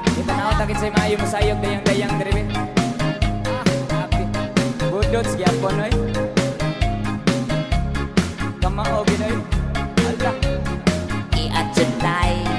Di ba nakautakit sa'yo maayo masayog dayang-dayang diribe? Happy. Budot, gyapon oy. Kamao ginoy. Ala. I-atsuday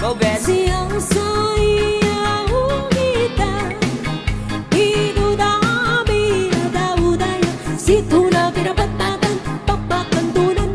Go, Ben. Siyang sayaw kita Ito dami na daw daya Situ na pinapatatan Papakan tunan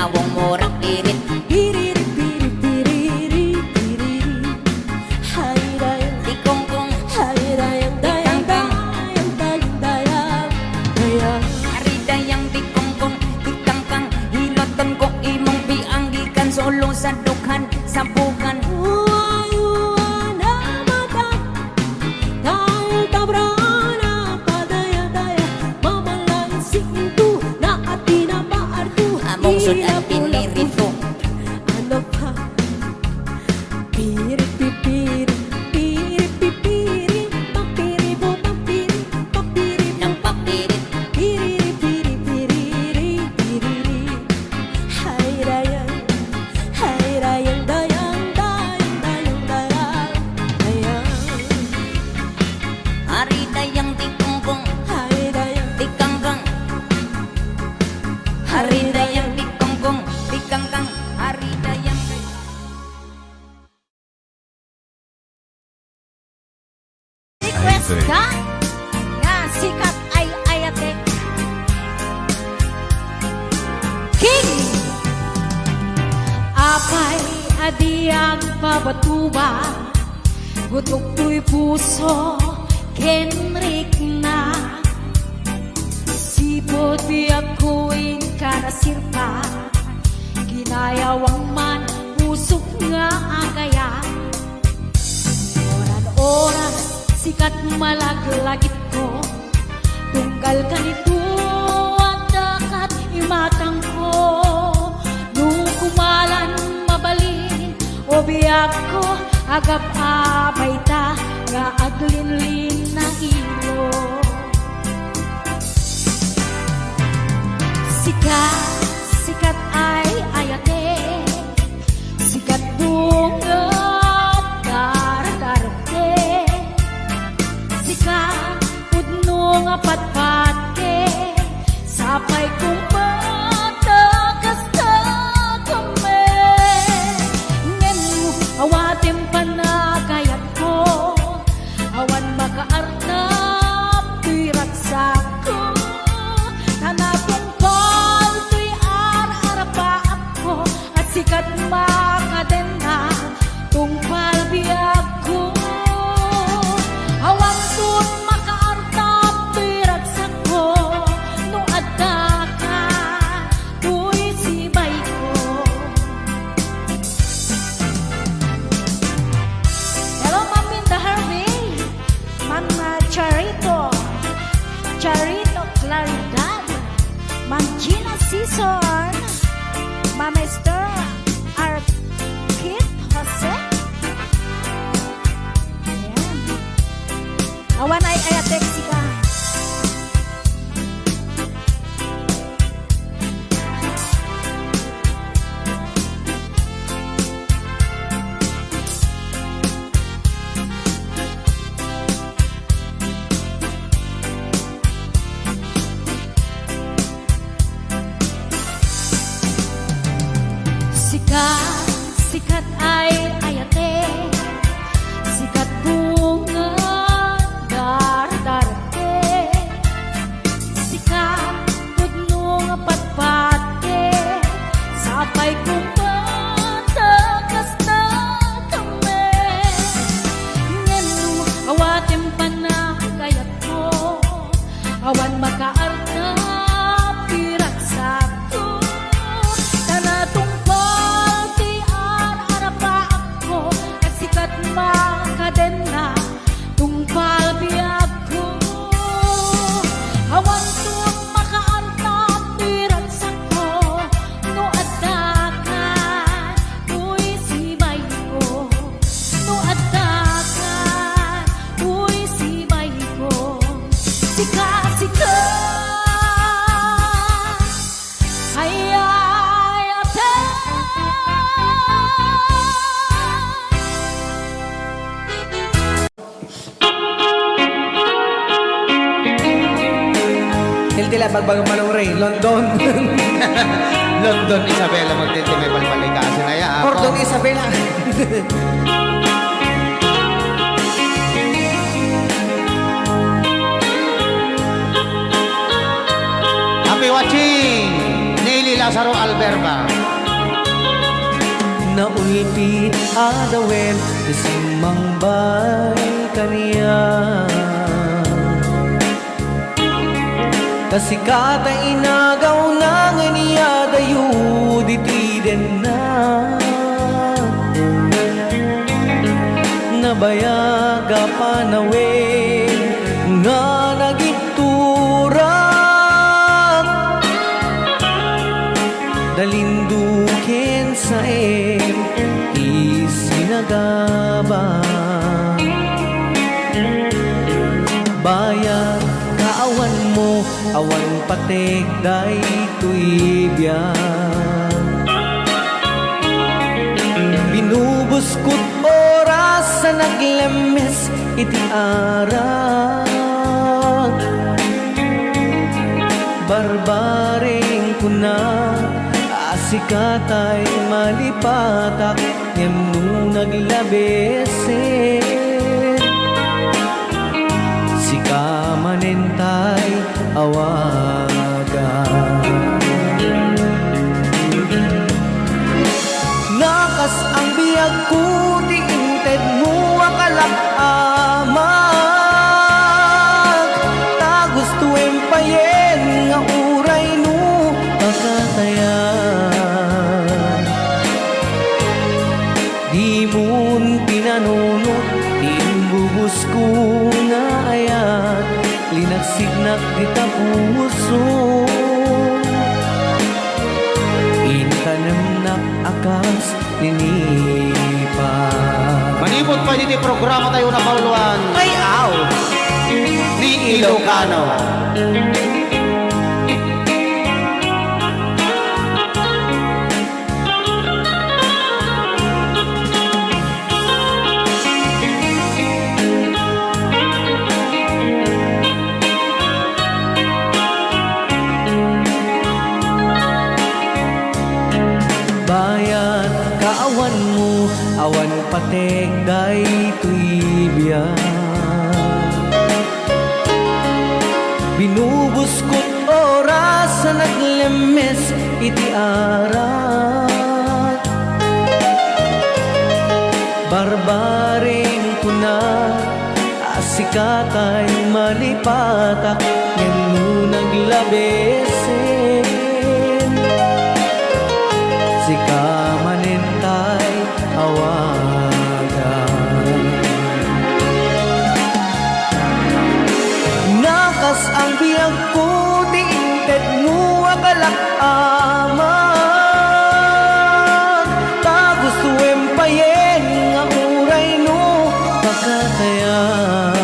yawong murag pirit. Piriri, piriri, piriri, piriri. Hay dayang, Tikongkong, hay dayang, dayang, dayang, dayang, dayang, dayang. ari dayang tikongkong, tikangkang, hiloton ko imong pianggikan, solo sa dukhan, sa bukan. Uwa na mata, dahil tabrana, padaya-daya, mamalayan sinto na ati na maarto. Among sudan pinirito. Ano pa? Piri, pipiri, piri, pipiri, papiri, bo, papiri, papiri, Ng papirit, piriri, piri, piriri, piriri. Hay dayang, dayang, dayang, dayang, dayang, dayang. ari dayang tikongkong, Hay dayang, tikangkang, ari dayang tikongkong, tikangkang, ari dayang. request ka? Nga, sikat ay ayate. King! Apay adiyang pabatuba, gutok to'y puso, Kenrik na. Sipot di ako'y kanasirpa, ginayawang man pusok nga agaya. Oras sikat malaglagit ko, tunggal ka nito at dakat imatang ko. Nung kumalan mabalin o biyak ko, agap abay ta nga aglinlin na ilo. Sikat ay ayate, sikat bunga darate, sikat pudno nga patpatke, sapay kong matakas na kami. Ngenu awatim panagayat ko, awan makaarnap tuy raksak ko. Tanapong pal tuy ar-arapaap ko, at sikat makadena tungpal biyag ko. Awang tut makaartap tuy raksak ko, no adda ka tuy sibay ko. Hello, Ma'am Minda Harvey, Ma'am Charito Claridad, Ma'am Gina Sison, Ma'am Esther Arkit Jose. Ayan. Awan ay ayatek sika. Sikat ay ayate, sikat bunga darate, sikat pudno nga patpatke, sapay kong matakas na kami. Ngenu awatim panagayat ko, awan makaarnap piraksak ko. Tanatungpal ti ar-arapaak ko, at sikat makadena tungpal biyag ko. Awan tuwag makaarnap piraksak ko, no adda ka tuy sibay ko. No adda ka tuy sibay ko. Sikat ayayate. Tila bagbagang manong Ray, London. London, Isabela, magtinti may balbalikasin na yan. Cordon, Isabela. Happy watching! Naily Love Lazaro Alberba. Naulpi adawen isimang bay kaniya kasikata inagaw na nga niya dayo ditiden na nabayaga panawen nga nagiturak dalindukin sa isinagaba bayan kaawan mo awan patek day tuibyan binubuskot oras sa naglemes iti arak barbaring kuna asikatay malipatak ngem no naglabeset sika manentay awagan nakas ang biyag ko ti inted mo akalak amag ta gusto empayen nga uray no makatayan di mun pinanunot timbubus ko nga ayat linagsignak di tapuso intanem nak akas ninipa Manipot pa dito programa tayo na pauluan. ay aw Ni Ilocano. bayan kaawan mo awan patek day tuibyan binubuskot oras sa naglemes iti arat barbaring kuna asikatay malipatak ngenu naglabesen sika manentay awagan nakas ang biyag ko di inted mo akalak amag ta gusto empayen nga uray no makatayan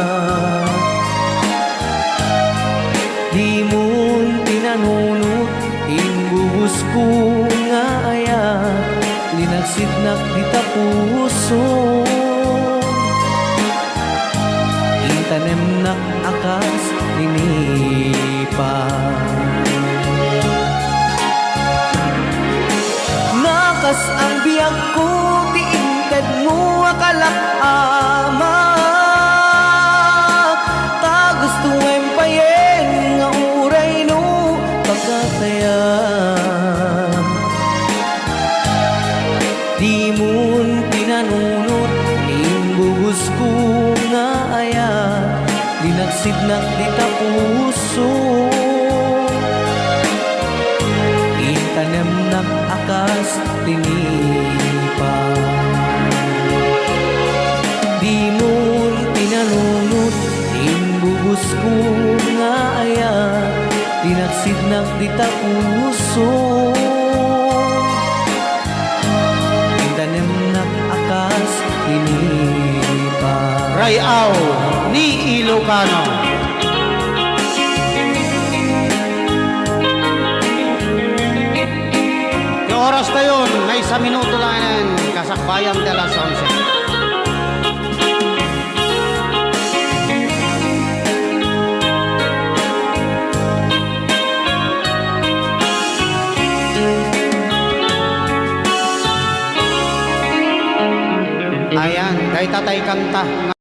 di mun pinanunot inbubus ko nga ayat linagsidnak di tapuso intanem nak akas ninipa nakas ang biyag ko ti inted mo akalak amag ta gusto empayen nga uray no pagkatayan di mun pinanunot imbubus ko nga ayat linagsidnak di tapuso intanem nak akas tinipa di mun pinanunot imbubus ko nga ayat linagsidnak di tapuso intanem nak akas tinipa Rayaw ni Ilocano. Yung oras na yun, may 1 minuto lang yan, kasakbayan de las 11. Ayan, kay Tatay Kanta.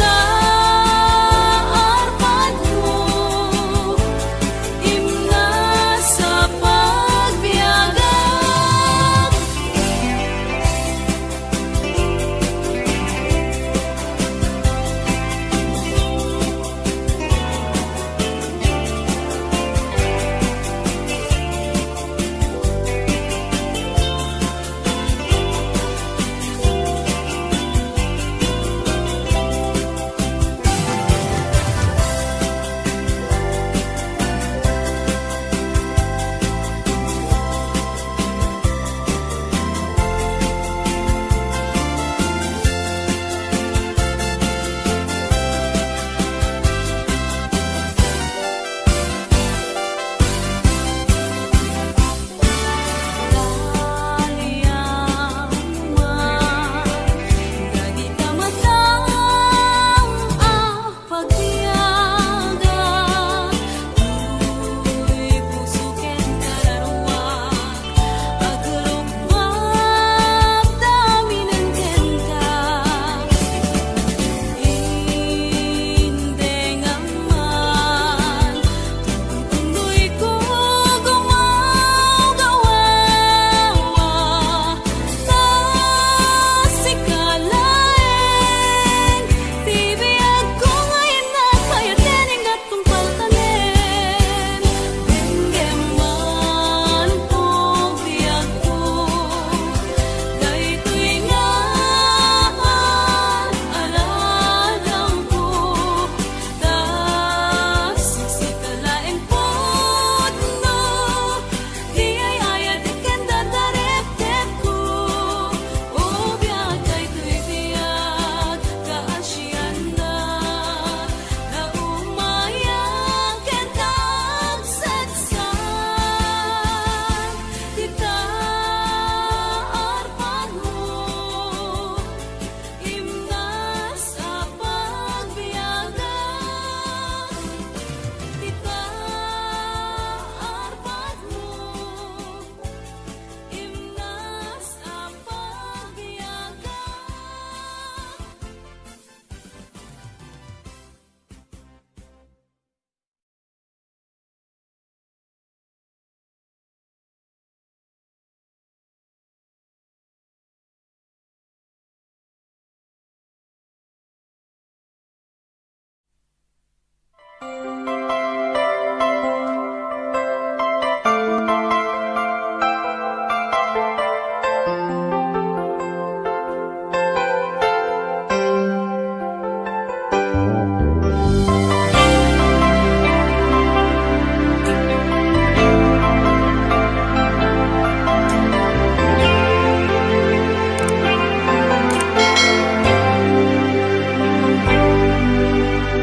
arpad mo, imna sa pagbiagak.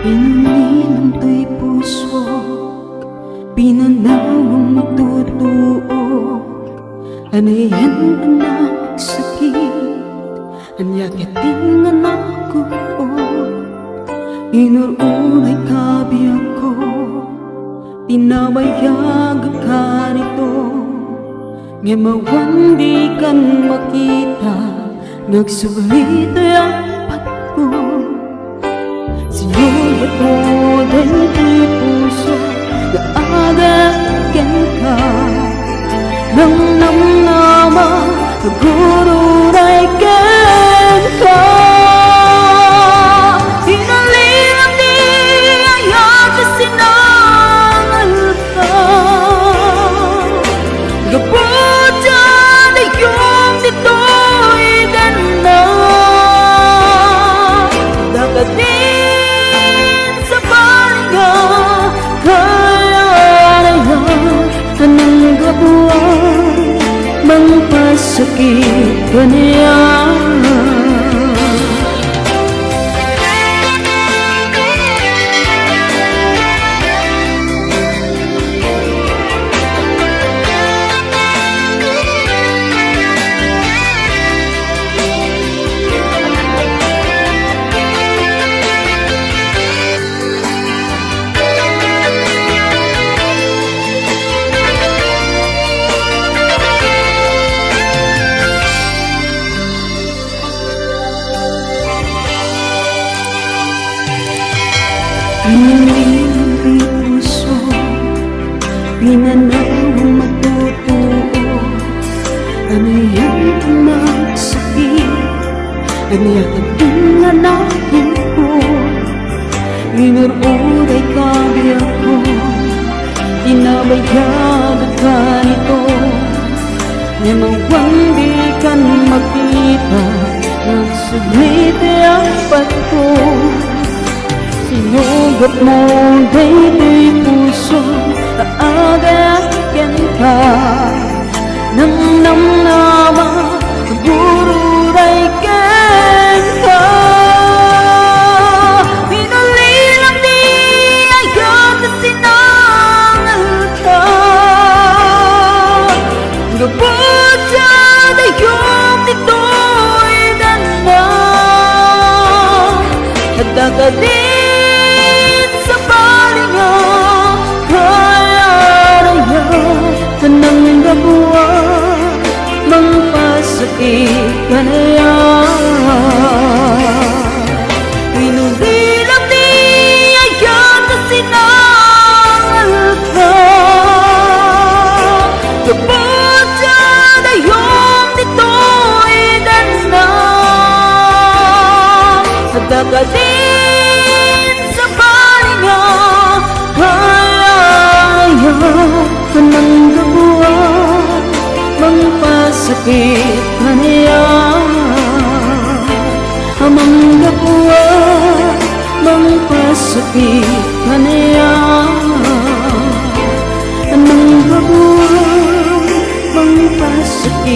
Pinunin to'y puso, pinanawang matutuog. Anayan anak sakit, anyakitin anak ko. Inurunay kabiyak ko, tinabayag ka nito. Ngemawan di kan makita, nagsulit ang patko. Sinulat mo din di puso na agakin ka. Nang namnaman, nagururay ken ka. Inalim di ayat na sinangal ka. Gaputa na yung dito'y ganda. Dapat din sa bangga, kaya na yan anong gabuan, magpasakit ka niya. Iniling puso, pinanawang magtutoo. Ano yan ang magsakit? Nangyakap din hanahin ko. Inururay kabi ako, inabayad ka nito. Namang di ka makita, nagsubite ang pagko. Sinugot mo, baby, puso, aagayan ka. Nang namnama, gururay ka. Pinulilang di ayat na sinangal ka. Gabot sa dayong nito'y dana. At din sa palinga, kaya raya ka nang gabuwa, mangpasakit ka na yan. Pinulilang di ayat na sinangal ka. Gabot sa dayong nito'y dana. At din sa palinga, kaya ka nang gabuwa, mangpasakit ka na yan. Amang gabuwa, mangpasakit ka na yan. Amang gabuwa, mangpasakit